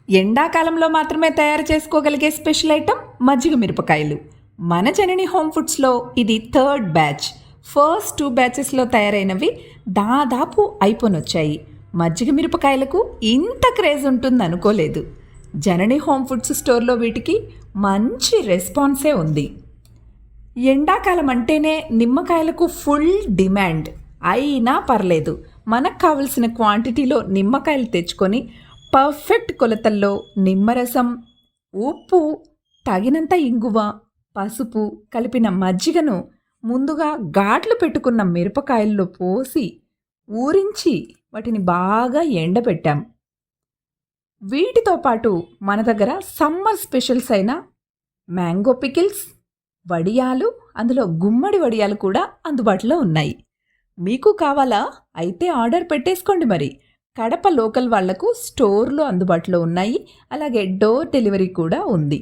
ఎండాకాలంలో మాత్రమే తయారు చేసుకోగలిగే స్పెషల్ ఐటెం మజ్జిగ మిరపకాయలు. మన జనని హోమ్ ఫుడ్స్లో ఇది థర్డ్ బ్యాచ్. ఫస్ట్ 2 బ్యాచెస్లో తయారైనవి దాదాపు అయిపోనొచ్చాయి. మజ్జిగ మిరపకాయలకు ఇంత క్రేజ్ ఉంటుంది అనుకోలేదు. జనని హోమ్ ఫుడ్స్ స్టోర్లో వీటికి మంచి రెస్పాన్సే ఉంది. ఎండాకాలం అంటేనే నిమ్మకాయలకు ఫుల్ డిమాండ్. అయినా పర్లేదు, మనకు కావలసిన క్వాంటిటీలో నిమ్మకాయలు తెచ్చుకొని పర్ఫెక్ట్ కొలతల్లో నిమ్మరసం, ఉప్పు, తగినంత ఇంగువ, పసుపు కలిపిన మజ్జిగను ముందుగా ఘాట్లు పెట్టుకున్న మిరపకాయల్లో పోసి ఊరించి వాటిని బాగా ఎండబెట్టాం. వీటితో పాటు మన దగ్గర సమ్మర్ స్పెషల్స్ అయిన మ్యాంగో పికిల్స్, వడియాలు, అందులో గుమ్మడి వడియాలు కూడా అందుబాటులో ఉన్నాయి. మీకు కావాలా? అయితే ఆర్డర్ పెట్టేసుకోండి. మరి కడప లోకల్ వాళ్లకు స్టోర్లో అందుబాటులో ఉన్నాయి. అలాగే డోర్ డెలివరీ కూడా ఉంది.